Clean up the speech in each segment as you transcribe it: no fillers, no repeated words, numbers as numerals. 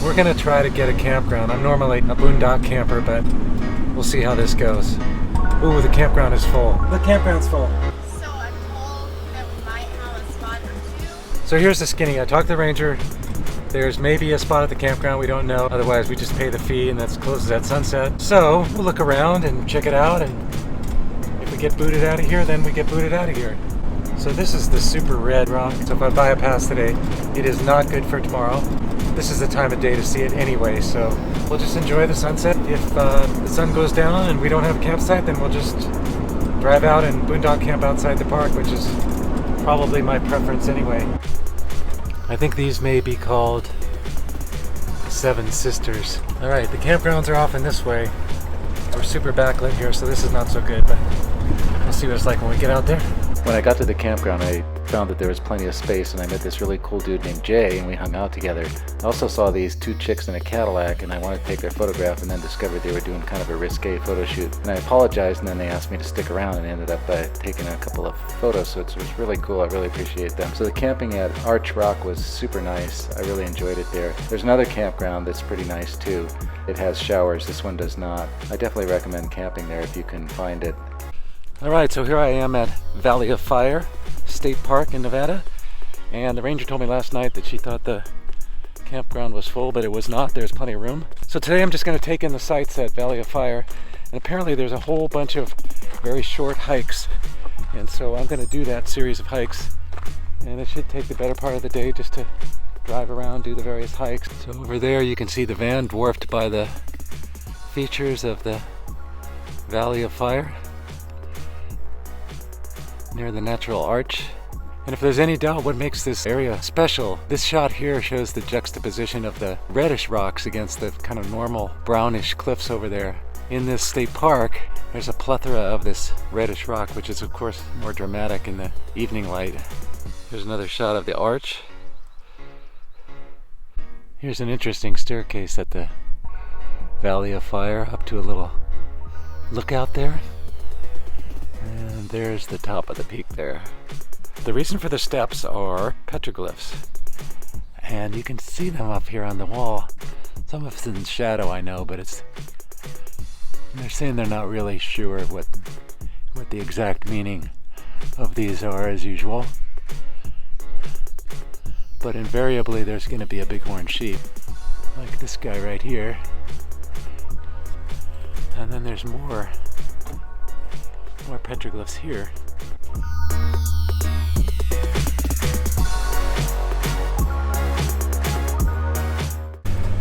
We're gonna try to get a campground. I'm normally a boondock camper, but we'll see how this goes. Ooh, the campground is full. The campground's full. So I'm told that we might have a spot or two. So here's the skinny. I talked to the ranger. There's maybe a spot at the campground, we don't know. Otherwise, we just pay the fee and that closes at sunset. So we'll look around and check it out, and if we get booted out of here, then we get booted out of here. So this is the super red rock. So if I buy a pass today, it is not good for tomorrow. This is the time of day to see it anyway, so we'll just enjoy the sunset. If the sun goes down and we don't have a campsite, then we'll just drive out and boondock camp outside the park, which is probably my preference anyway. I think these may be called Seven Sisters. All right, the campgrounds are off in this way. We're super backlit here, so this is not so good, but we'll see what it's like when we get out there. When I got to the campground, I found that there was plenty of space, and I met this really cool dude named Jay, and we hung out together. I also saw these two chicks in a Cadillac, and I wanted to take their photograph, and then discovered they were doing kind of a risque photo shoot. And I apologized, and then they asked me to stick around, and ended up taking a couple of photos, so it was really cool. I really appreciate them. So the camping at Arch was super nice. I really enjoyed it there. There's another campground that's pretty nice too. It has showers. This one does not. I definitely recommend camping there if you can find it. All right, so here I am at Valley of Fire State Park in Nevada, and the ranger told me last night that she thought the campground was full, but it was not. There's plenty of room. So today I'm just going to take in the sights at Valley of Fire, and apparently there's a whole bunch of very short hikes, and so I'm going to do that series of hikes, and it should take the better part of the day just to drive around, do the various hikes. So over there you can see the van dwarfed by the features of the Valley of Fire near the natural arch. And if there's any doubt what makes this area special, this shot here shows the juxtaposition of the reddish rocks against the kind of normal brownish cliffs over there. In this state park, there's a plethora of this reddish rock, which is of course more dramatic in the evening light. Here's another shot of the arch. Here's an interesting staircase at the Valley of Fire up to a little lookout there. And there's the top of the peak there. The reason for the steps are petroglyphs, and you can see them up here on the wall. Some of it's in shadow, I know, but they're saying they're not really sure what the exact meaning of these are, as usual. But invariably there's going to be a bighorn sheep, like this guy right here. And then there's more petroglyphs here.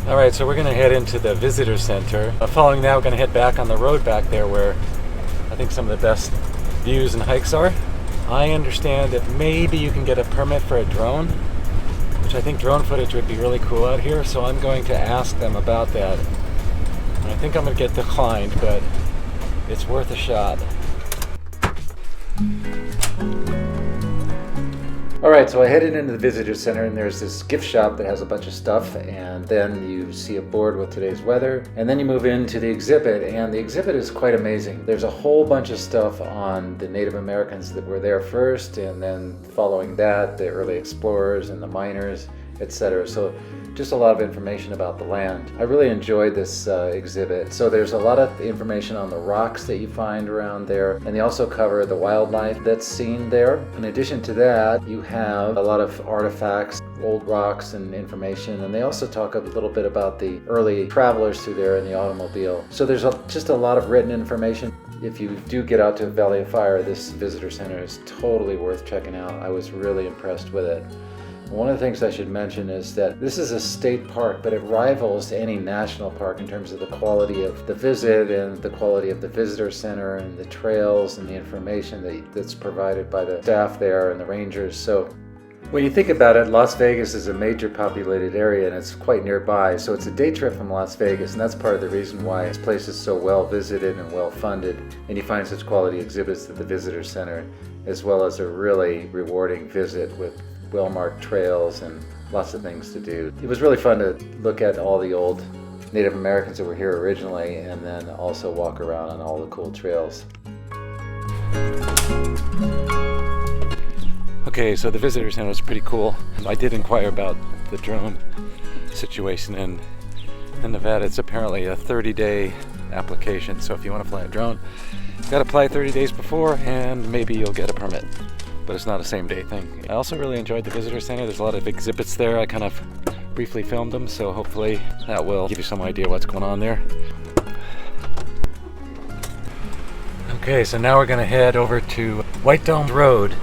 Alright, so we're going to head into the visitor center. Following that, we're going to head back on the road back there where I think some of the best views and hikes are. I understand that maybe you can get a permit for a drone, which I think drone footage would be really cool out here, so I'm going to ask them about that. And I think I'm going to get declined, but it's worth a shot. Alright, so I headed into the visitor center, and there's this gift shop that has a bunch of stuff, and then you see a board with today's weather, and then you move into the exhibit, and the exhibit is quite amazing. There's a whole bunch of stuff on the Native Americans that were there first, and then following that, the early explorers and the miners, etc. So just a lot of information about the land. I really enjoyed this exhibit. So there's a lot of information on the rocks that you find around there, and they also cover the wildlife that's seen there. In addition to that, you have a lot of artifacts, old rocks and information, and they also talk a little bit about the early travelers through there in the automobile. So there's just a lot of written information. If you do get out to Valley of Fire, this visitor center is totally worth checking out. I was really impressed with it. One of the things I should mention is that this is a state park, but it rivals any national park in terms of the quality of the visit and the quality of the visitor center and the trails and the information that's provided by the staff there and the rangers. So when you think about it, Las Vegas is a major populated area and it's quite nearby, so it's a day trip from Las Vegas, and that's part of the reason why this place is so well visited and well funded, and you find such quality exhibits at the visitor center, as well as a really rewarding visit with well-marked trails and lots of things to do. It was really fun to look at all the old Native Americans that were here originally, and then also walk around on all the cool trails. Okay, so the visitor center was pretty cool. I did inquire about the drone. situation in Nevada. It's apparently a 30-day application, so if you want to fly a drone, you got to apply 30 days before and maybe you'll get a permit, but it's not a same-day thing. I also really enjoyed the visitor center. There's a lot of exhibits there. I kind of briefly filmed them, so hopefully that will give you some idea what's going on there. Okay, so now we're going to head over to White Dome Road,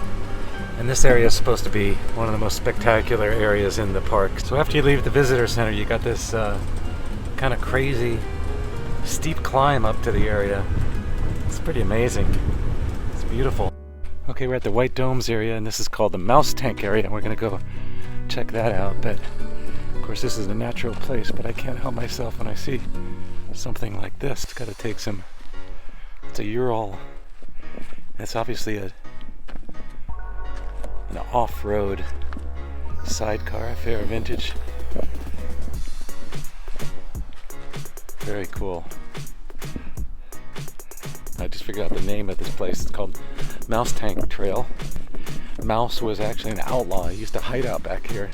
and this area is supposed to be one of the most spectacular areas in the park. So after you leave the visitor center, you got this kind of crazy steep climb up to the area. It's pretty amazing. It's beautiful. Okay, we're at the White Domes area, and this is called the Mouse Tank area, and we're going to go check that out. But of course this is a natural place, but I can't help myself when I see something like this. It's got to take some, it's a Ural. It's obviously an off-road sidecar, fair vintage. Very cool. I just figured out the name of this place. It's called Mouse Tank Trail. Mouse was actually an outlaw. He used to hide out back here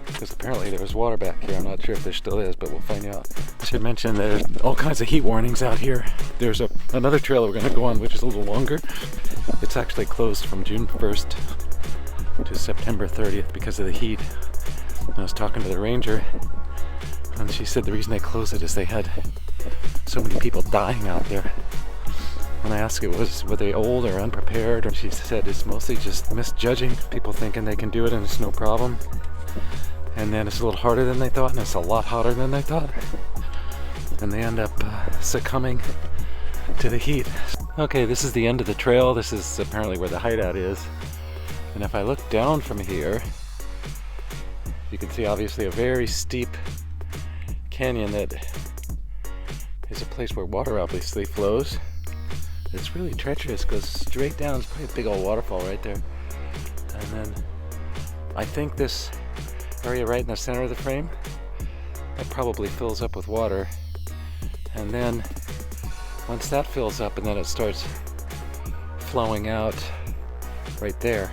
because apparently there was water back here. I'm not sure if there still is, but we'll find out. I should mention there's all kinds of heat warnings out here. There's another trail we're going to go on, which is a little longer. It's actually closed from June 1st to September 30th because of the heat. I was talking to the ranger, and she said the reason they closed it is they had so many people dying out there. When I asked were they old or unprepared, and she said it's mostly just misjudging, people thinking they can do it and it's no problem. And then it's a little harder than they thought, and it's a lot hotter than they thought. And they end up succumbing to the heat. Okay, this is the end of the trail. This is apparently where the hideout is. And if I look down from here, you can see obviously a very steep canyon that is a place where water obviously flows. It's really treacherous, goes straight down. It's probably a big old waterfall right there. And then I think this area right in the center of the frame, that probably fills up with water. And then once that fills up, and then it starts flowing out right there.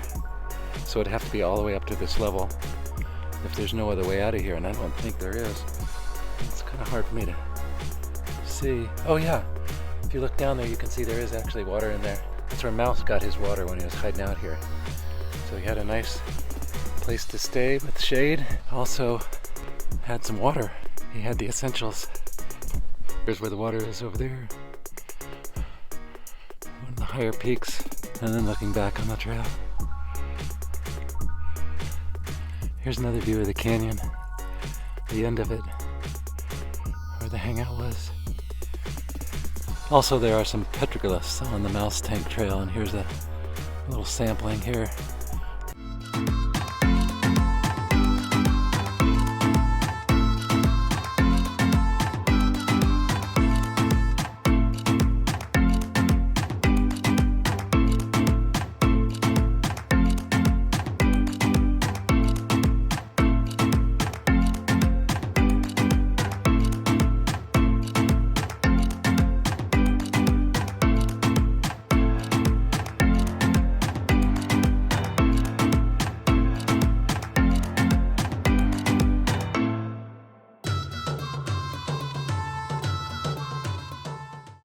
So it'd have to be all the way up to this level if there's no other way out of here, and I don't think there is. It's kind of hard for me to see. Oh yeah, if you look down there, you can see there is actually water in there. That's where Mouse got his water when he was hiding out here. So he had a nice place to stay with shade. Also had some water. He had the essentials. Here's where the water is over there. One of the higher peaks. And then looking back on the trail. Here's another view of the canyon. The end of it. Where the hangout was. Also, there are some petroglyphs on the Mouse Tank Trail, and here's a little sampling here.